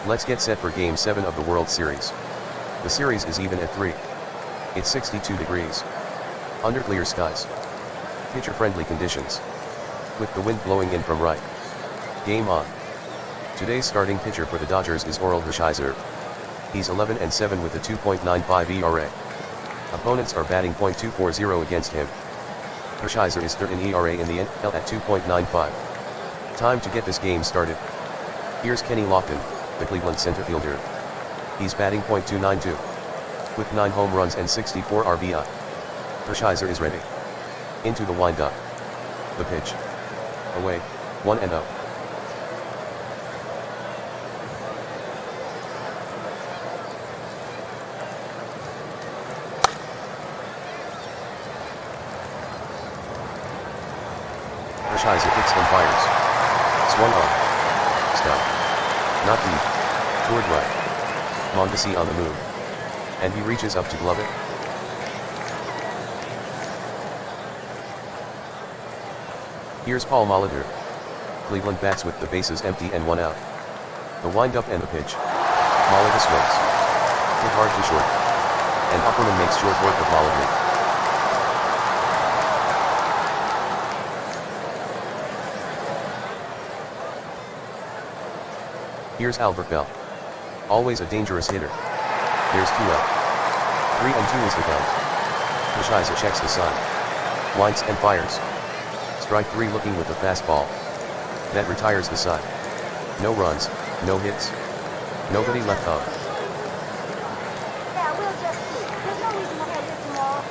Let's get set for Game 7 of the World Series. The series is even at 3. It's 62 degrees. Under clear skies. Pitcher-friendly conditions. With the wind blowing in from right. Game on. Today's starting pitcher for the Dodgers is Hershiser. He's 11-7 with a 2.95 ERA. Opponents are batting .240 against him. Hershiser is third in ERA in the NL at 2.95. Time to get this game started. Here's Kenny Lofton, the Cleveland center fielder. He's batting .292. With 9 home runs and 64 RBI. Hershiser is ready. Into the windup. The pitch. Away, 1-0. Hershiser hits and fires. Swung on. Stop. Not deep. Toward right. Mondesi on the move. And he reaches up to glove it. Here's Paul Molitor. Cleveland bats with the bases empty and 1 out. The windup and the pitch. Molitor swings. Hit hard to short. And Opperman makes short work of Molitor. Here's Albert Bell. Always a dangerous hitter. There's 2 out. 3-2 is the count. Hershiser checks the sign. Winds and fires. Strike 3 looking with the fastball. That retires the side. No runs, no hits. Nobody left on. Yeah, we'll just see. There's no reason to have this tomorrow.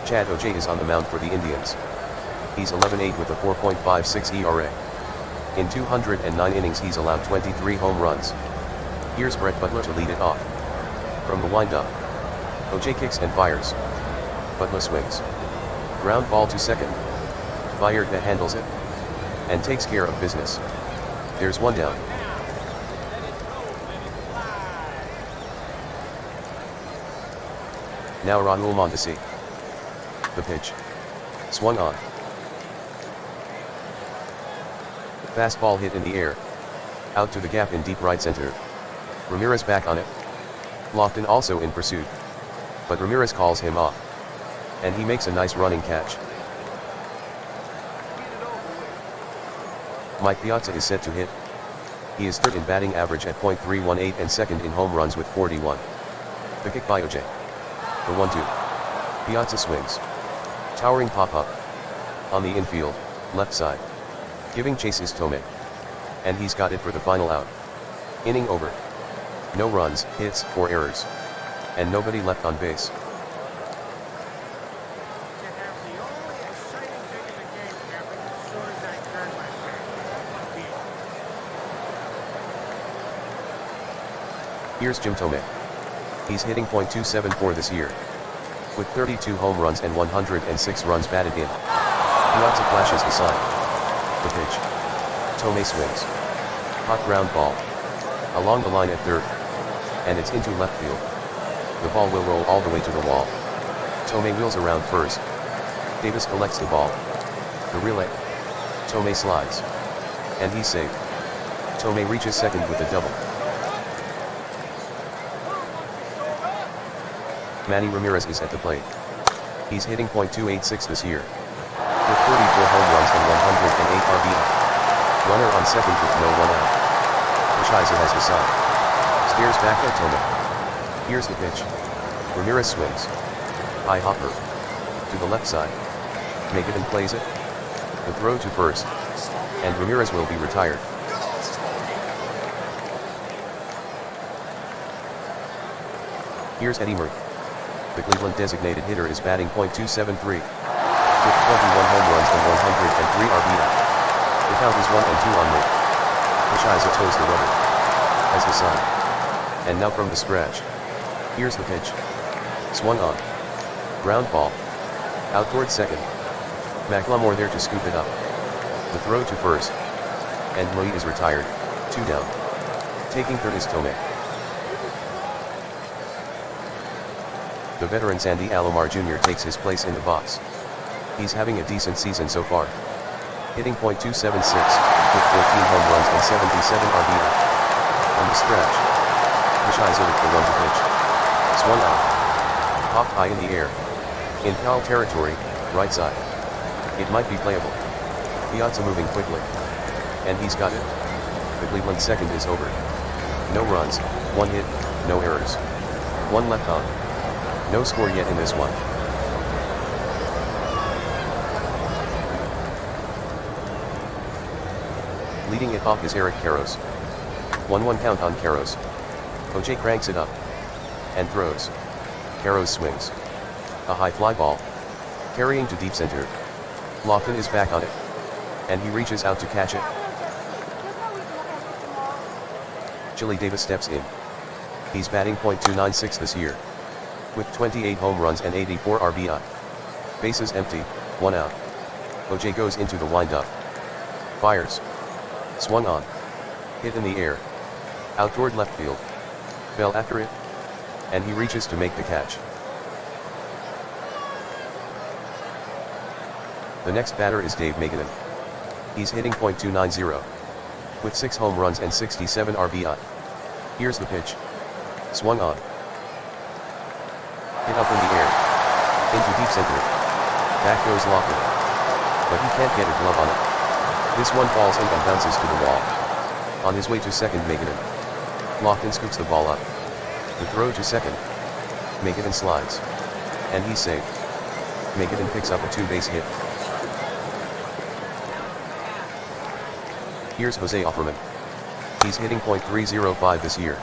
Chad O'Jay is on the mound for the Indians. He's 11-8 with a 4.56 ERA. In 209 innings he's allowed 23 home runs. Here's Brett Butler to lead it off. From the windup. O'Jay kicks and fires. Butler swings. Ground ball to second. Vallarta handles it. And takes care of business. There's 1 down. Now Raul Mondesi. The pitch. Swung on. Fastball hit in the air. Out to the gap in deep right center. Ramirez back on it. Lofton also in pursuit. But Ramirez calls him off. And he makes a nice running catch. Mike Piazza is set to hit. He is third in batting average at .318 and second in home runs with 41. The kick by O'Jay. The 1-2. Piazza swings. Towering pop-up. On the infield, left side. Giving chase is Tomei. And he's got it for the final out. Inning over. No runs, hits, or errors. And nobody left on base. Here's Jim Tomei. He's hitting .274 this year. With 32 home runs and 106 runs batted in. Piazza flashes the sign. The pitch. Tomei swings. Hot ground ball. Along the line at third. And it's into left field. The ball will roll all the way to the wall. Tomei wheels around first. Davis collects the ball. The relay. Tomei slides. And he's safe. Tomei reaches second with a double. Manny Ramirez is at the plate. He's hitting .286 this year. With 44 home runs and 108 RBI. Runner on second with no 1 out. Hershiser has the sign. Stares back at Tomei. Here's the pitch. Ramirez swings. High hopper. To the left side. Make it and plays it. The throw to first. And Ramirez will be retired. Here's Eddie Murray. The Cleveland designated hitter is batting .273. With 21 home runs and 103 RBI. The count is 1-2 on Murray. Hershiser toes the rubber. As the sign. And now from the scratch. Here's the pitch. Swung on. Ground ball. Out toward second. McLemore there to scoop it up. The throw to first. And Murray is retired. 2 down. Taking third is Tomei. The veteran Sandy Alomar Jr. takes his place in the box. He's having a decent season so far. Hitting .276, with 14 home runs and 77 RBI. On the stretch, Hershiser with the 1-2 pitch. Swung out. Popped high in the air. In foul territory, right side. It might be playable. Piazza moving quickly. And he's got it. The Cleveland second is over. No runs, 1 hit, no errors. 1 left on. No score yet in this one. Leading it off is Eric Karros. 1-1 count on Karros. OJ cranks it up. And throws. Karros swings. A high fly ball. Carrying to deep center. Lofton is back on it. And he reaches out to catch it. Chili Davis steps in. He's batting .296 this year. With 28 home runs and 84 RBI. Bases empty, 1 out. OJ goes into the windup. Fires. Swung on. Hit in the air. Out toward left field. Bell after it. And he reaches to make the catch. The next batter is Dave Magadan. He's hitting .290. With 6 home runs and 67 RBI. Here's the pitch. Swung on. Hit up in the air. Into deep center. Back goes Lofton. But he can't get a glove on it. This one falls in and bounces to the wall. On his way to second, Magadan. Lofton scoops the ball up. The throw to second. Magadan slides. And he's safe. Magadan picks up a 2-base hit. Here's Jose Offerman. He's hitting .305 this year.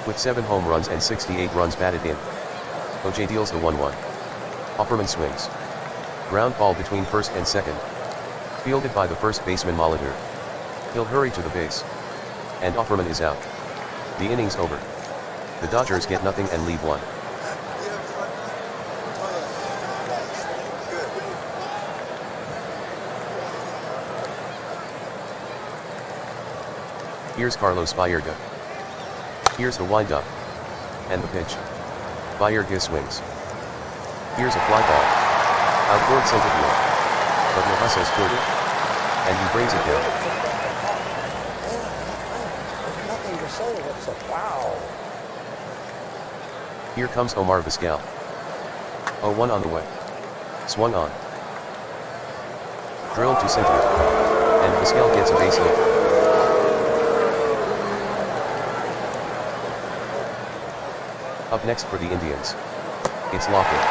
With 7 home runs and 68 runs batted in. OJ deals the 1-1. Offerman swings. Ground ball between first and second. Fielded by the first baseman Molitor. He'll hurry to the base. And Offerman is out. The inning's over. The Dodgers get nothing and leave 1. Here's Carlos Baerga. Here's the windup. And the pitch. Baerga swings. Here's a fly ball. Out toward center field. But Rojas toward it. And he brings it down. There's nothing to say except wow. Here comes Omar Vizquel. 0-1 on the way. Swung on. Drilled to center. And Vizquel gets a base hit. Up next for the Indians. It's Lofton.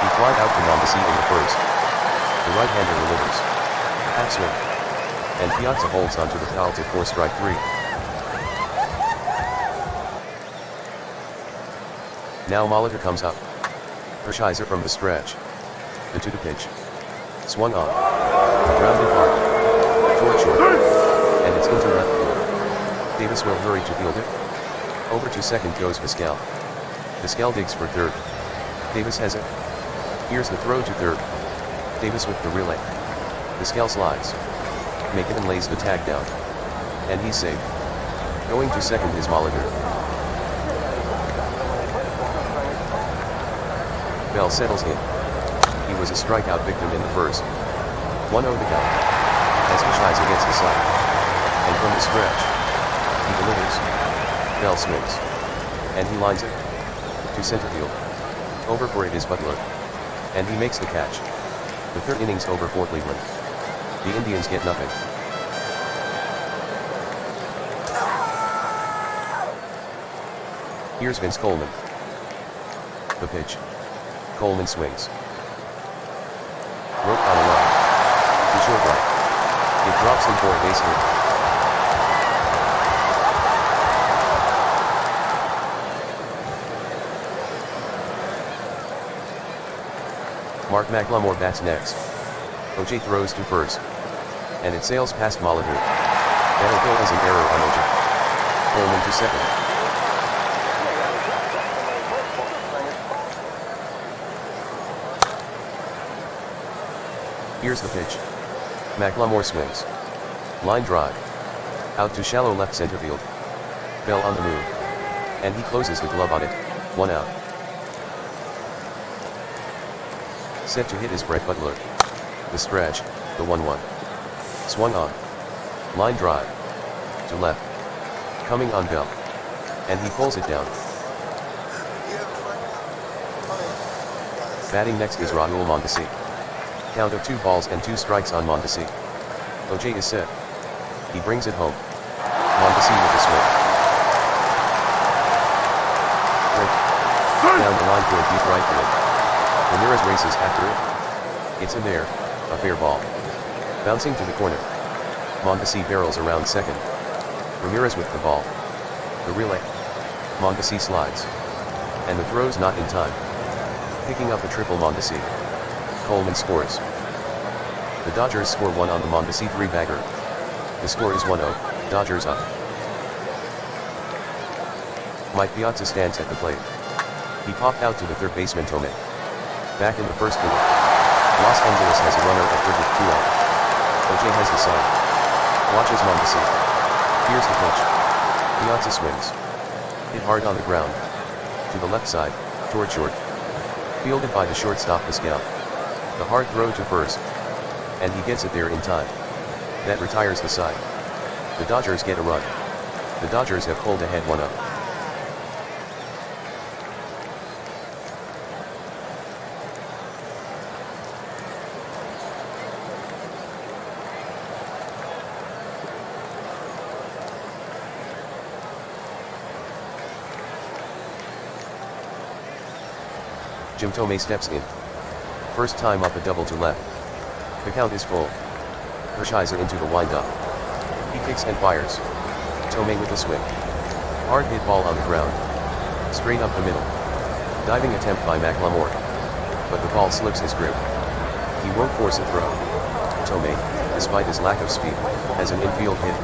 He flied out to Mondesi in the first. The right-hander delivers. Half swing. And Piazza holds onto the foul tip for strike 3. Now Molitor comes up. Hershiser from the stretch. The 2-2 pitch. Swung on. Grounded hard. Toward short. And it's into left field. Davis will hurry to field it. Over to second goes Vizquel. Vizquel digs for third. Davis has it. Here's the throw to third. Davis with the relay. Vizquel slides. Magadan lays the tag down. And he's safe. Going to second is Molitor. Bell settles in. He was a strikeout victim in the first. 1-0 the count. As Hershiser gets the side. And from the stretch. He delivers. Bell swings. And he lines it. To center field. Over for it is Butler. And he makes the catch. The third inning's over for Cleveland. The Indians get nothing. Here's Vince Coleman. The pitch. Coleman swings. Rope on a line. To short right. It drops him for a base hit. Mark McLemore bats next. OJ throws to first. And it sails past Molitor. That'll go as an error on OJ. Coleman to second. Here's the pitch. McLemore swings. Line drive. Out to shallow left center field. Bell on the move. And he closes the glove on it. 1 out. Set to hit is Brett Butler. The stretch, the 1-1. Swung on. Line drive. To left. Coming on Bell. And he pulls it down. Batting next is Raul Mondesi. Count of 2 balls and 2 strikes on Mondesi. OJ is set. He brings it home. Mondesi with the swing. Down the line toward deep right field. Ramirez races after it. It's in there, a fair ball. Bouncing to the corner. Mondesi barrels around second. Ramirez with the ball. The relay. Mondesi slides. And the throw's not in time. Picking up a triple Mondesi. Coleman scores. The Dodgers score 1 on the Mondesi 3-bagger. The score is 1-0, Dodgers up. Mike Piazza stands at the plate. He popped out to the third baseman Tomei. Back in the first inning. Los Angeles has a runner at third with 2 out. OJ has the side. Watches Mondesi. Here's the pitch. Piazza swings. Hit hard on the ground. To the left side, toward short. Fielded by the shortstop Pascal. The hard throw to first. And he gets it there in time. That retires the side. The Dodgers get a run. The Dodgers have pulled ahead 1-0. Jim Tomei steps in. First time up a double to left. The count is full. Hershiser into the windup. He kicks and fires. Tomei with the swing. Hard hit ball on the ground. Straight up the middle. Diving attempt by McLemore. But the ball slips his grip. He won't force a throw. Tomei, despite his lack of speed, has an infield hit.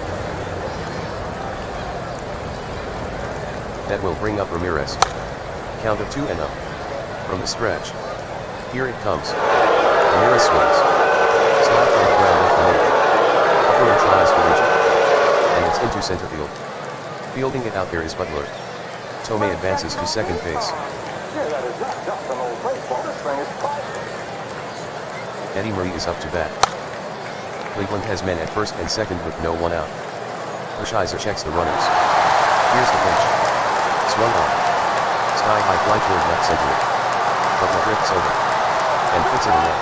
That will bring up Ramirez. Count of 2-0. From the stretch. Here it comes. Ramirez swings. Slapped on the ground with the middle. Upper tries to reach it. And it's into center field. Fielding it out there is Butler. Tomei advances to second base. Eddie Murray is up to bat. Cleveland has men at first and second with no one out. Hershiser checks the runners. Here's the pitch. Swung on. Sky high fly toward left center. Butler drifts over. And puts it away.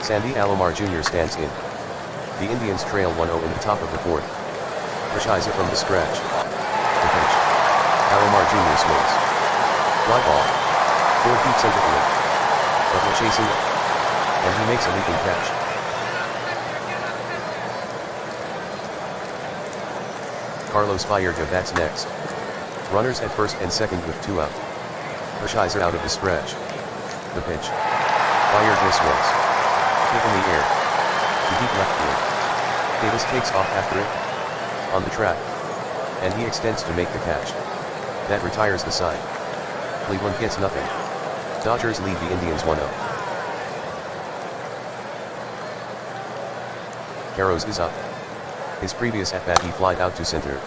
Sandy Alomar Jr. stands in. The Indians trail 1-0 in the top of the fourth. Hershiser from the stretch. The pitch. Alomar Jr. swings. Fly ball. Toward deep center field. Butler chasing it. And he makes a leaping catch. Carlos Baerga bats next. Runners at first and second with 2 out. Hershiser out of the stretch. The pitch. Baerga swings. Hit in the air. To deep left field. Davis takes off after it. On the track. And he extends to make the catch. That retires the side. Cleveland gets nothing. Dodgers lead the Indians 1-0. Carros is up. His previous at-bat he flied out to center.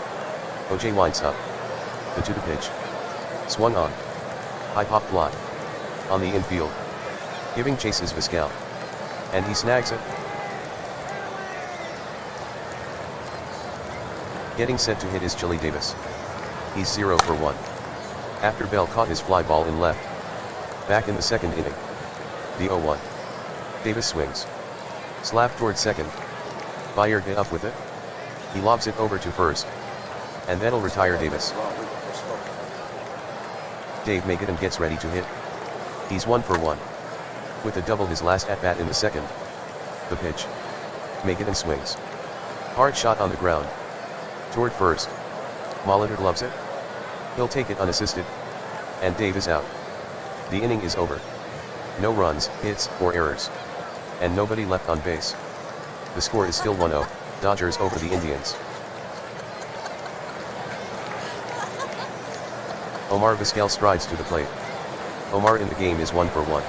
OJ winds up. The 2 pitch. Swung on. High pop fly. On the infield. Giving chase is Pascal. And he snags it. Getting set to hit is Chili Davis. He's 0 for 1. After Bell caught his fly ball in left. Back in the second inning. The 0-1. Davis swings. Slap toward second. Baerga up with it. He lobs it over to first. And that'll retire Davis. Dave Magetan gets ready to hit. He's 1 for 1. With a double his last at-bat in the second. The pitch. Magetan swings. Hard shot on the ground. Toward first. Molitor loves it. He'll take it unassisted. And Dave is out. The inning is over. No runs, hits, or errors. And nobody left on base. The score is still 1-0, Dodgers over the Indians. Omar Vizquel strides to the plate. Omar in the game is 1 for 1.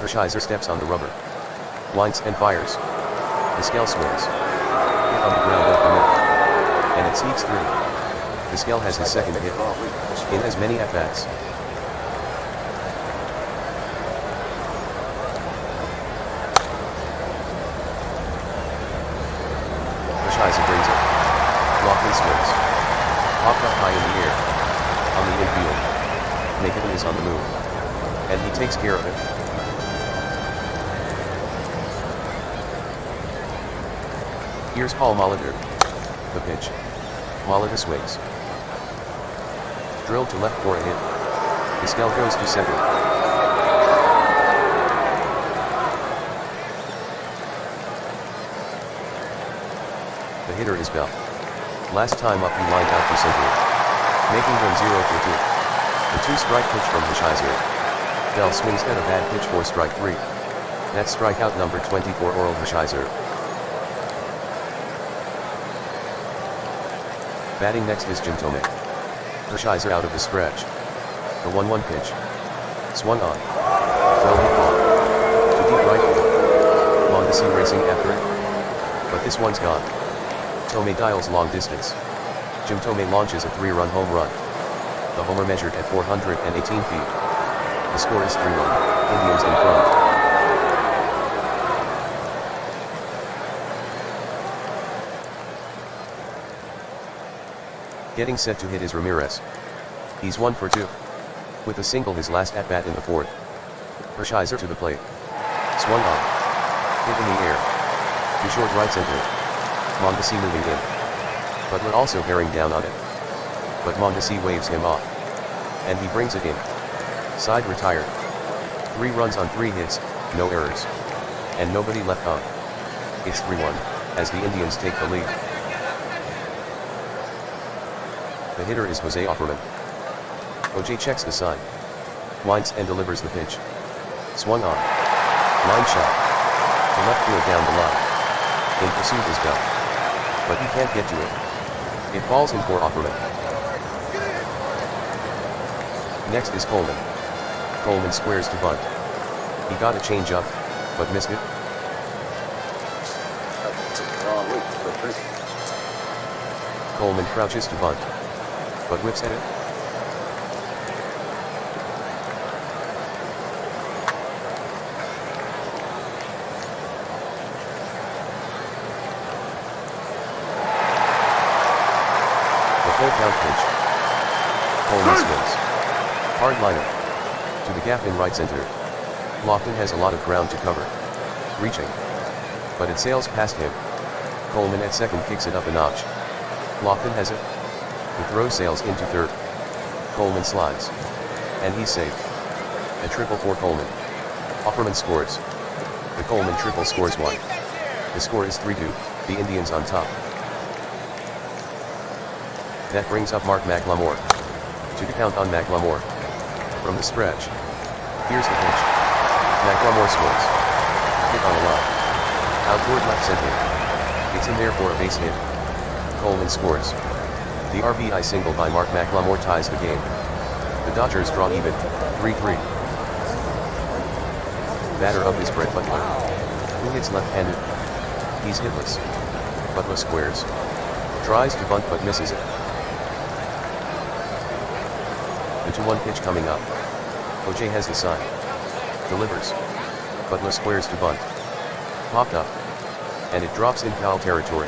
Hershiser steps on the rubber. Winds and fires. Vizquel swings. Hit on the ground off the middle. And it sneaks through. Vizquel has his second hit, in as many at-bats. Vizquel brings it. Lofton swings. Popped up high in the air. On the infield. Nathan is on the move. And he takes care of it. Here's Paul Molitor. The pitch. Molitor swings. Drilled to left for a hit. Vizquel goes to center. The hitter is Bell. Last time up he lined out to center, making them 0 for 2. The 2-strike pitch from Vizquel. Bell swings at a bad pitch for strike 3. That's strikeout number 24 Oral Vizquel. Batting next is Jim Tomei. Vizquel out of the stretch. The 1-1 pitch. Swung on. Well hit ball. To deep right field. Mondesi racing after it. But this one's gone. Tomei dials long distance. Jim Tomei launches a 3-run home run. The homer measured at 418 feet. The score is 3-1, Indians in front. Getting set to hit is Ramirez. He's 1 for 2. With a single his last at-bat in the 4th. Vizquel to the plate. Swung on. Hit in the air. To short right center. Mondesi moving in. Butler also bearing down on it. But Mondesi waves him off. And he brings it in. Side retired. 3 runs on 3 hits, no errors. And nobody left on. It's 3-1, as the Indians take the lead. The hitter is Jose Offerman. OJ checks the sign. Winds and delivers the pitch. Swung on. Line shot. To left field down the line. In pursuit is Bell. But he can't get to it. It falls in for Offerman. Next is Coleman. Coleman squares to bunt. He got a change-up, but missed it. Coleman crouches to bunt, but whips at it. The full count pitch. Coleman swings. Hard liner. To the gap in right center. Lofton has a lot of ground to cover. Reaching. But it sails past him. Coleman at second kicks it up a notch. Lofton has it. The throw sails into third. Coleman slides. And he's safe. A triple for Coleman. Offerman scores. The Coleman triple scores 1. The score is 3-2, the Indians on top. That brings up Mark McLemore. To the count on McLemore. From the stretch. Here's the pitch. McLemore swings. Hit on a line. Out toward left center. It's in there for a base hit. Coleman scores. The RBI single by Mark McLemore ties the game. The Dodgers draw even, 3-3. Batter up is Brett Butler, who hits left-handed. He's hitless. Butler squares. Tries to bunt but misses it. The 2-1 pitch coming up. OJ has the sign. Delivers. Butler squares to bunt. Popped up. And it drops in foul territory.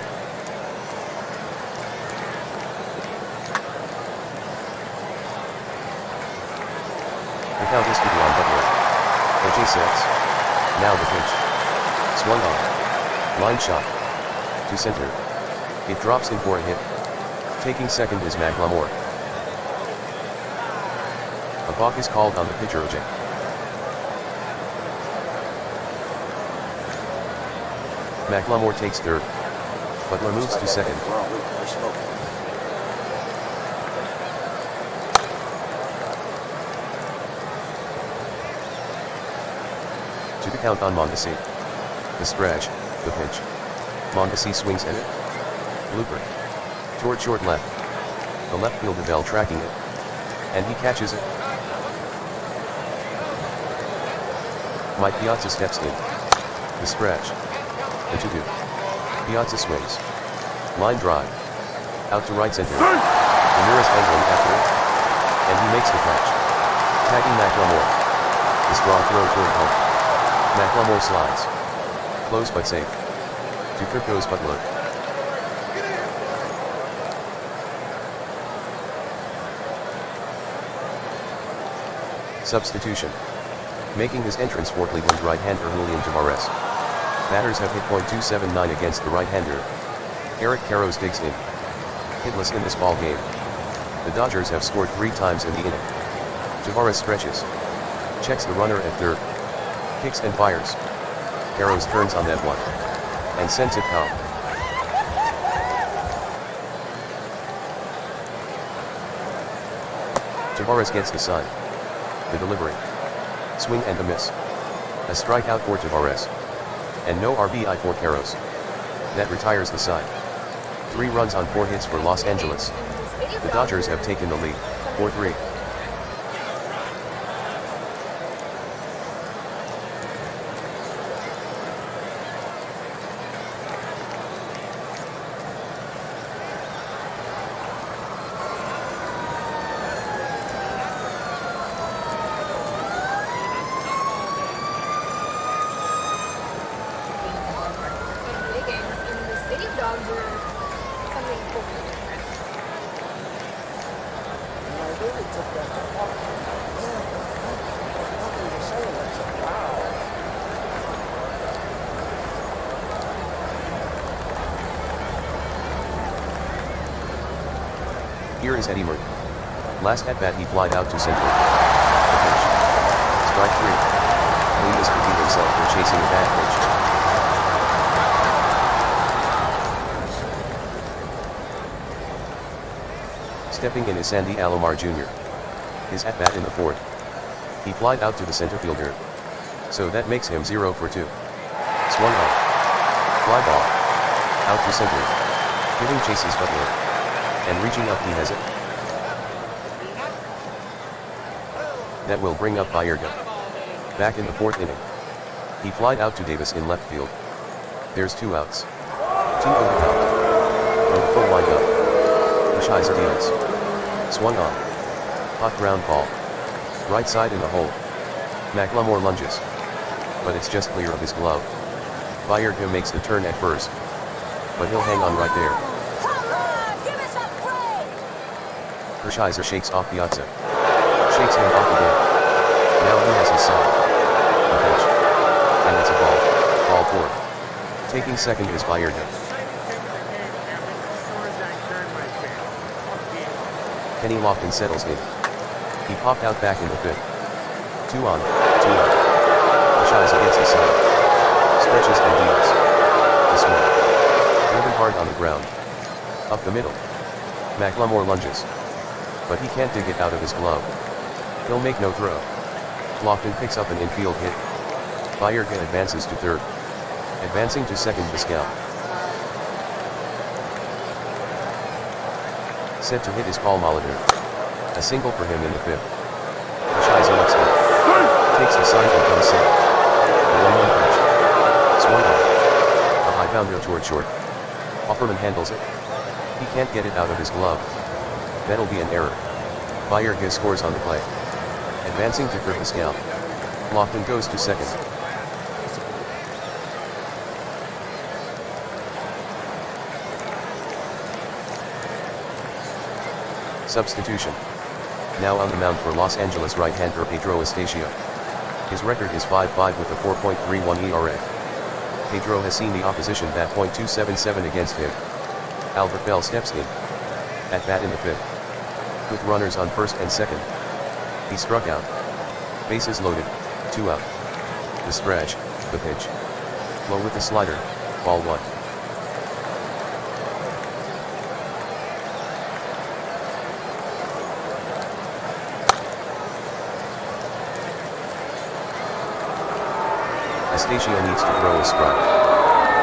The count is 2-1 Butler. OJ sets. Now the pitch. Swung on. Line shot. To center. It drops in for a hit. Taking second is McLemore. A balk is called on the pitcher OJ. McLemore takes third. Butler moves to second. To the count on Mondesi. The stretch, the pitch. Mondesi swings at it. Blooper. Toward short left. The left fielder Bell tracking it. And he catches it. Mike Piazza steps in. The stretch. The 2-2. Piazza swings. Line drive. Out to right center. Ramirez angling after it. And he makes the catch. Tagging McLemore. The strong throw toward home. McLemore slides. Close but safe. To Kirk goes Butler. Substitution. Making his entrance for Cleveland right-hander Julian Tavares. Batters have hit .279 against the right-hander. Eric Karros digs in. Hitless in this ball game. The Dodgers have scored 3 times in the inning. Tavares stretches. Checks the runner at third. Kicks and fires. Karros turns on that one. And sends it foul. Tavares gets the sign. The delivery. Swing and a miss. A strikeout for Tavares. And no RBI for Karros. That retires the side. 3 runs on 4 hits for Los Angeles. The Dodgers have taken the lead, 4-3. Here is Eddie Murray. Last at bat he flied out to center. The pitch. Strike 3. Lee is picking himself for chasing a bad pitch. Stepping in is Sandy Alomar Jr. His at bat in the 4th. He flied out to the center fielder. So that makes him 0 for 2. Swung on. Fly ball. Out to center. Hitting chases Butler. And reaching up he has it. That will bring up Bayerga. Back in the 4th inning. He flied out to Davis in left field. There's 2 outs. 2 on the count. From the full windup. Pushizer deals. Swung on. Hot ground ball. Right side in the hole. McLemore lunges. But it's just clear of his glove. Bayerga makes the turn at first. But he'll hang on right there. Pushizer shakes off Piazza. Shakes him off again. Now he has his side. The pitch. And it's a ball. Ball 4. Taking second is Bayerga. Kenny Lofton settles in. He popped out back in the 5th. 2 on, 2 out. Pushizer gets his side. Stretches and deals. The swing. Driven hard on the ground. Up the middle. McLemore lunges. But he can't dig it out of his glove. He'll make no throw. Lofton picks up an infield hit. Bayerga advances to third. Advancing to second Pascal. Set to hit is Paul Molitor. A single for him in the 5th. Pushizer looks in. Takes the side and comes in. The 1-1 pitch. Swung on. A high bounder toward short. Offerman handles it. He can't get it out of his glove. That'll be an error. Bayerga scores on the play. Advancing to third Pascal. Lofton goes to second. Substitution. Now on the mound for Los Angeles right-hander Pedro Estacio. His record is 5-5 with a 4.31 ERA. Pedro has seen the opposition bat .277 against him. Albert Bell steps in. At bat in the 5th. With runners on first and second. He struck out. Bases loaded, 2 out. The stretch, the pitch. Low with the slider, ball 1. Estacio needs to throw a strike.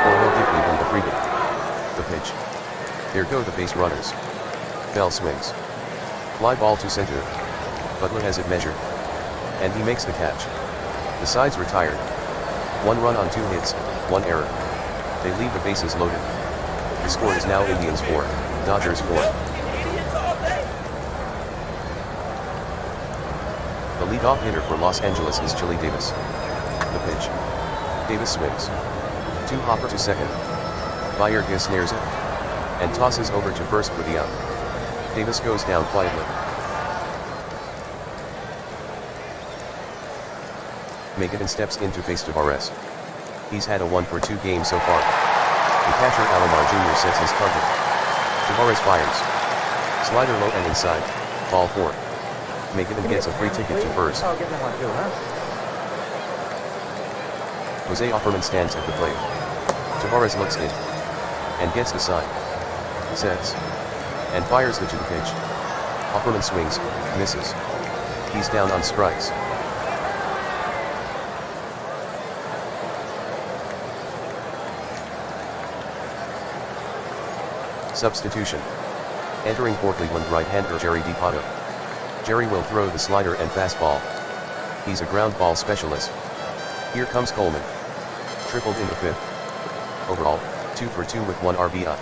Or he'll give Cleveland the freebie. The pitch. There go the base runners. Bell swings. Fly ball to center. Butler has it measured. And he makes the catch. The side's retired. 1 run on 2 hits, 1 error. They leave the bases loaded. The score is now Indians 4, Dodgers 4. Leadoff hitter for Los Angeles is Chili Davis. The pitch. Davis swings. 2-hopper to second. Bayerga snares it. And tosses over to first for the out. Davis goes down quietly. Megadon steps in to face Tavares. He's had a 1-for-2 game so far. The catcher Alomar Jr. sets his target. Tavares fires. Slider low and inside. Ball 4. Megadon gets a free ticket to first. I'll give them one too, huh? Jose Offerman stands at the plate. Tavares looks in. And gets the sign. Sets. And fires the to the pitch. Offerman swings, misses. He's down on strikes. Substitution. Entering for Cleveland right-hander Jerry DiPato. Jerry will throw the slider and fastball. He's a ground ball specialist. Here comes Coleman. Tripled in the 5th. Overall, 2 for 2 with 1 RBI.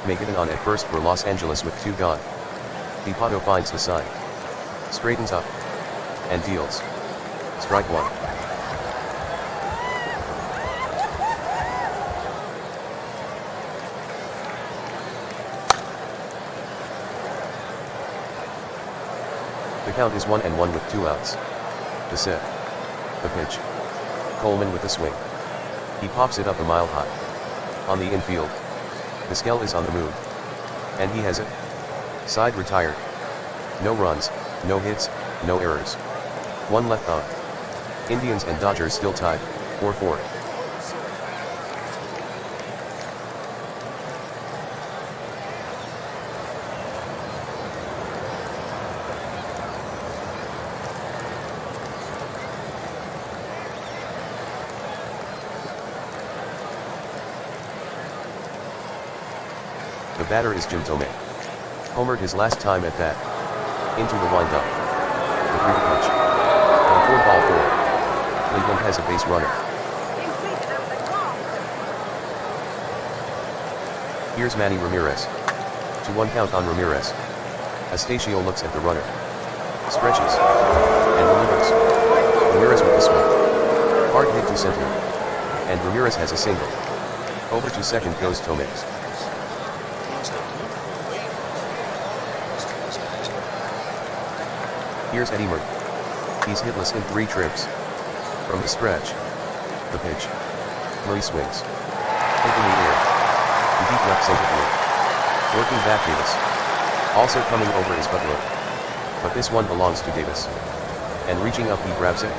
Megadon on at first for Los Angeles with 2 gone. DiPato finds the sign. Straightens up. And deals. Strike 1. The count is 1-1 with 2 outs. The set. The pitch. Coleman with the swing. He pops it up a mile high. On the infield. Vizquel is on the move. And he has it. Side retired. No runs, no hits, no errors. 1 left on. Indians and Dodgers still tied, 4-4. The batter is Jim Thome. Homered his last time at bat. Into the windup. The 3 pitch. On 4 ball 4. Cleveland has a base runner. Here's Manny Ramirez. To 1 count on Ramirez. Astacio looks at the runner. Stretches. And delivers. Ramirez with the swing. Hard hit to center. And Ramirez has a single. Over to second goes Thome. Here's Eddie Murray. He's hitless in 3 trips. From the stretch. The pitch. Murray swings. Hit in the air. To deep left center field. Working back Davis. Also coming over is Butler. But this one belongs to Davis. And reaching up he grabs it.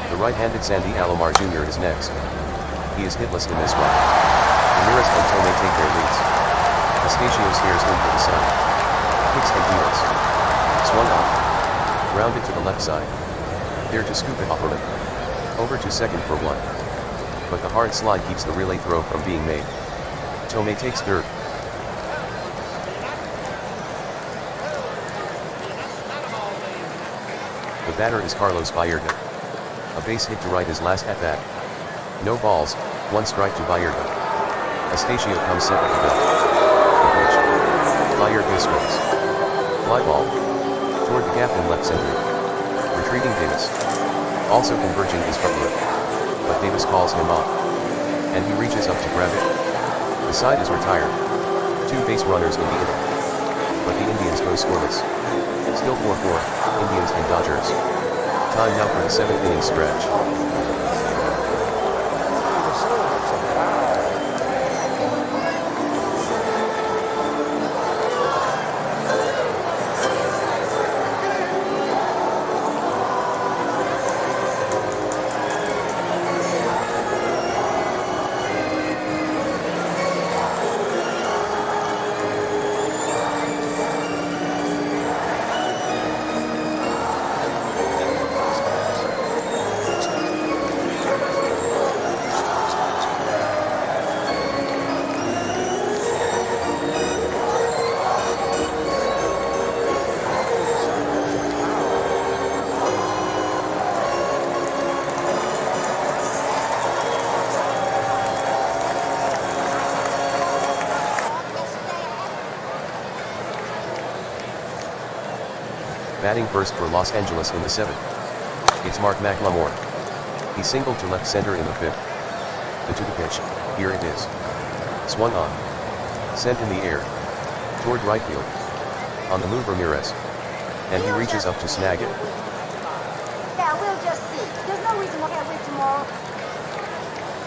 The right-handed Sandy Alomar Jr. is next. He is hitless in this one. Ramirez and Thome take their leads. Astacio stares in for the sign. Kicks and deals. Swung on. Grounded to the left side. There to scoop it Offerman. Over to second for 1. But the hard slide keeps the relay throw from being made. Thome takes third. The batter is Carlos Bayerga. A base hit to right his last at-bat. No balls, 1 strike to Bayerga. Astacio comes set at the belt. The pitch. Bayerga swings. Fly ball. Toward the gap in left center. Retreating Davis. Also converging is Butler. But Davis calls him off. And he reaches up to grab it. The side is retired. 2 base runners in the inning. But the Indians go scoreless. Still 4-4, Indians and Dodgers. Time now for the 7th inning stretch. Batting first for Los Angeles in the 7th. It's Mark McLemore. He singled to left center in the 5th. The 2 pitch, here it is. Swung on. Sent in the air. Toward right field. On the move Ramirez. And he reaches up to snag it. Yeah, we'll just see. There's no reason we can't win tomorrow.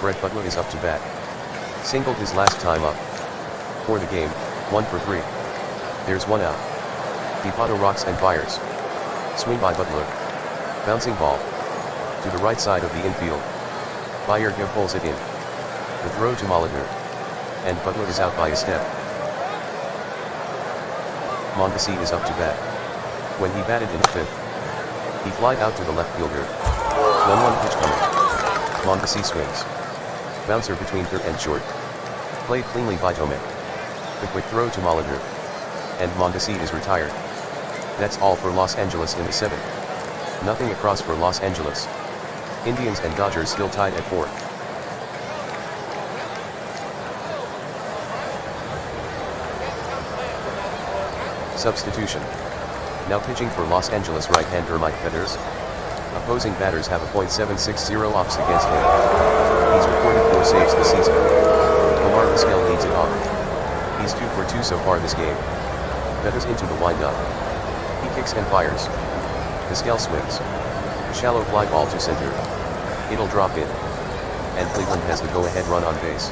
Brett Butler is up to bat. Singled his last time up. For the game, 1 for 3. There's 1 out. DePato rocks and fires. Swing by Butler. Bouncing ball. To the right side of the infield. Bayerga pulls it in. The throw to Molitor. And Butler is out by a step. Mondesi is up to bat. When he batted in the 5th, he flied out to the left fielder. 1-1 pitch coming. Mondesi swings. Bouncer between third and short. Played cleanly by Tomek. The quick throw to Molitor. And Mondesi is retired. That's all for Los Angeles in the 7th. Nothing across for Los Angeles. Indians and Dodgers still tied at 4. Substitution. Now pitching for Los Angeles right-hander Mike Fetters. Opposing batters have a .760 ops against him. He's recorded 4 saves this season. Omar Vizquel leads it off. He's 2 for 2 so far this game. Fetters into the windup. He kicks and fires. Vizquel swings. A shallow fly ball to center. It'll drop in. And Cleveland has the go-ahead run on base.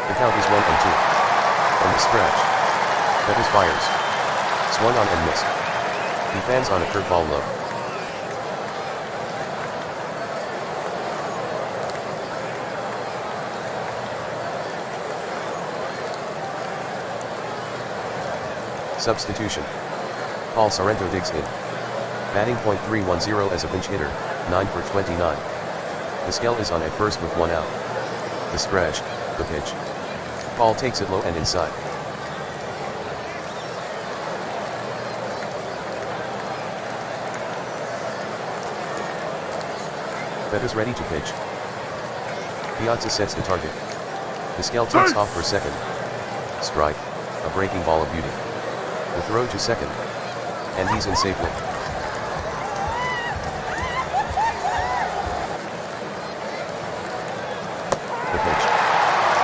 The count is 1-2. On the stretch. Fetters fires. Swung on and missed. He fans on a curveball low. Substitution. Paul Sorrento digs in. Batting .310 as a pinch hitter, 9 for 29. Vizquel is on at first with 1 out. The stretch, the pitch. Paul takes it low and inside. Fetters ready to pitch. Piazza sets the target. Vizquel takes off for second. Strike, a breaking ball of beauty. The throw to second. And he's in safely. The pitch.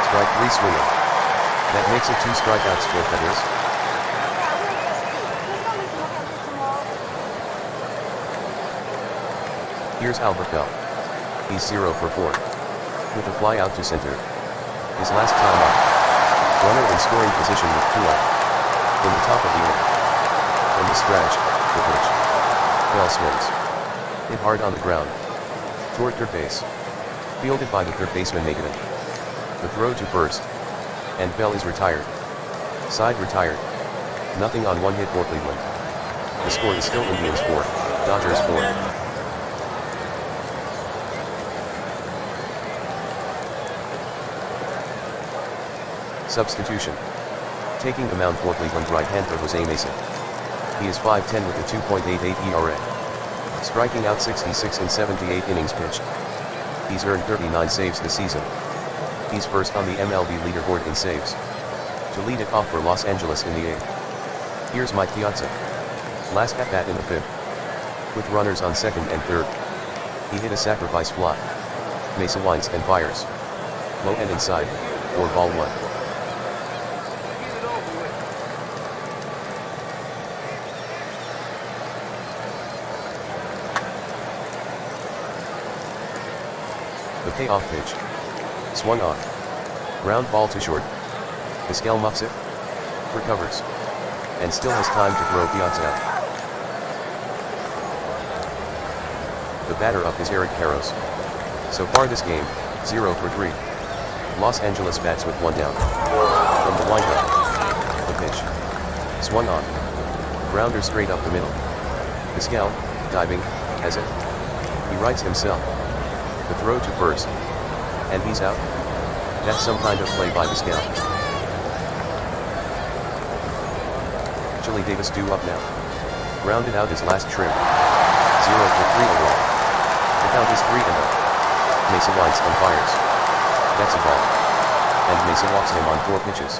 Strike 3 swinging. That makes it 2 strikeouts for Fetters. Here's Albert Bell. He's 0 for 4. With a fly out to center. His last time up. Runner in scoring position with 2 out. From the top of the inning. From the stretch, the pitch. Bell swings. Hit hard on the ground. Toward third base. Fielded by the third baseman Negative. The throw to first. And Bell is retired. Side retired. Nothing on 1 hit for Cleveland. The score is still Indians 4, Dodgers 4. Substitution. Taking the mound for Cleveland right-hander Jose Mesa. He is 5'10" with a 2.88 ERA. Striking out 66 in 78 innings pitched. He's earned 39 saves this season. He's first on the MLB leaderboard in saves. To lead it off for Los Angeles in the 8th. Here's Mike Piazza. Last at bat in the 5th. With runners on second and third. He hit a sacrifice fly. Mesa winds and fires. Low and inside, for ball 1. The payoff pitch. Swung on. Ground ball to short. Vizquel muffs it. Recovers. And still has time to throw Piazza out. The batter up is Eric Karros. So far this game, 0 for 3. Los Angeles bats with 1 down. From the windup. The pitch. Swung on. Grounder straight up the middle. Vizquel, diving, has it. He rights himself. The throw to first. And he's out. That's some kind of play by Vizquel. Chili Davis due up now. Grounded out his last trim. 0 for 3 overall. The count is 3-0. Mesa winds and fires. That's a ball. And Mesa walks him on 4 pitches.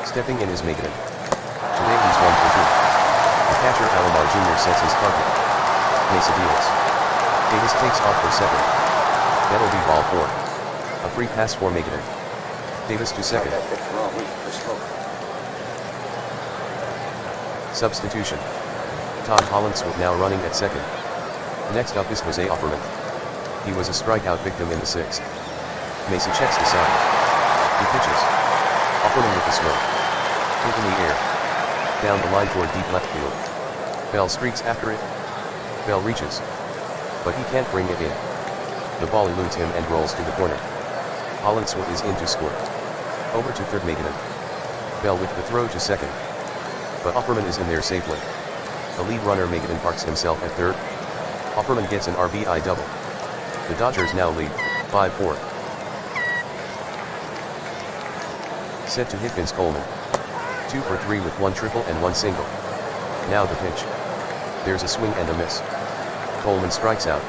Stepping in is Maiden. Today he's 1 for 2. The catcher Alomar Jr. sets his target. Mesa deals. Davis takes off for 2nd. That'll be ball 4. A free pass for Maiden. Davis to 2nd. Substitution. Todd Hollandsworth now running at 2nd. Next up is Jose Offerman. He was a strikeout victim in the 6th. Mesa checks the side. He pitches. Offerman with the swing. Hit in the air. Down the line toward deep left field. Bell streaks after it. Bell reaches. But he can't bring it in. The ball eludes him and rolls to the corner. Hollandsworth is in to score. Over to 3rd Maiden. Bell with the throw to 2nd. But Offerman is in there safely. The lead runner Maiden parks himself at 3rd. Offerman gets an RBI double. The Dodgers now lead, 5-4. Set to hit Vince Coleman. 2 for 3 with 1 triple and 1 single. Now the pitch. There's a swing and a miss. Coleman strikes out.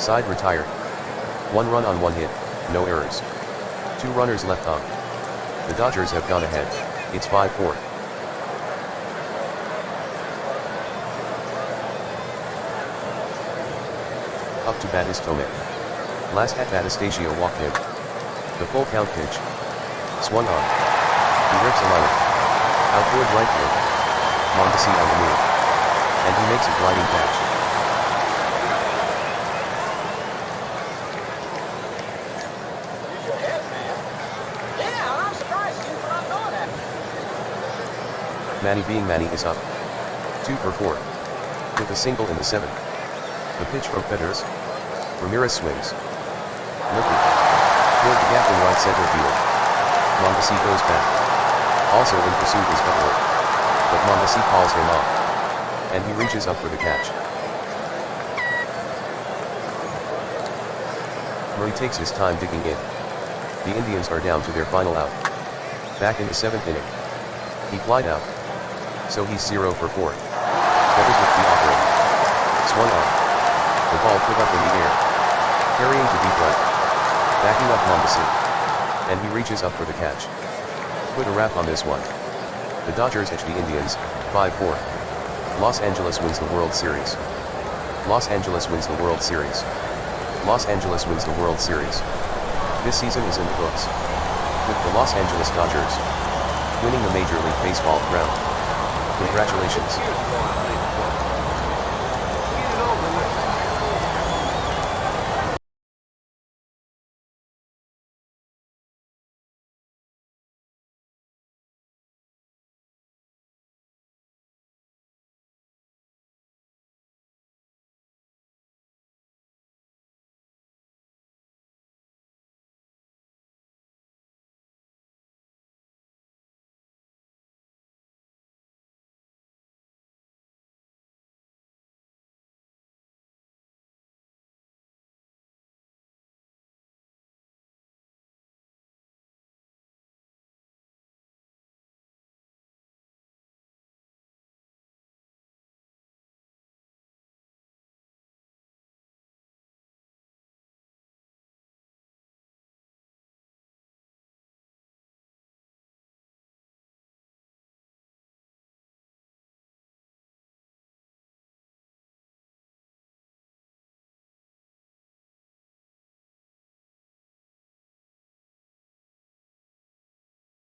Side retired. 1 run on 1 hit, no errors. 2 runners left on. The Dodgers have gone ahead. It's 5-4. Up to bat is Tomei. Last at bat Astacio walked him. The full count pitch. Swung on. He rips a liner. Out toward right field. Mondesi on the move. And he makes a gliding catch. Use your head, man. Yeah, I'm surprised you for not knowing that. Manny being Manny is up. 2 for 4. With a single in the 7th. The pitch from Fetters. Ramirez swings. Looking. Toward the gap in right center field. Mondesi goes back. Also in pursuit is Butler. But Mondesi calls him off. And he reaches up for the catch. Murray takes his time digging in. The Indians are down to their final out. Back in the 7th inning. He flied out. So he's 0 for 4. Fetters with the offering. Swung on. The ball put up in the air. Carrying to deep right. Backing up Mondesi. And he reaches up for the catch. Put a wrap on this one. The Dodgers edge the Indians, 5-4. Los Angeles wins the World Series. Los Angeles wins the World Series. Los Angeles wins the World Series. This season is in the books. With the Los Angeles Dodgers winning the Major League Baseball crown. Congratulations.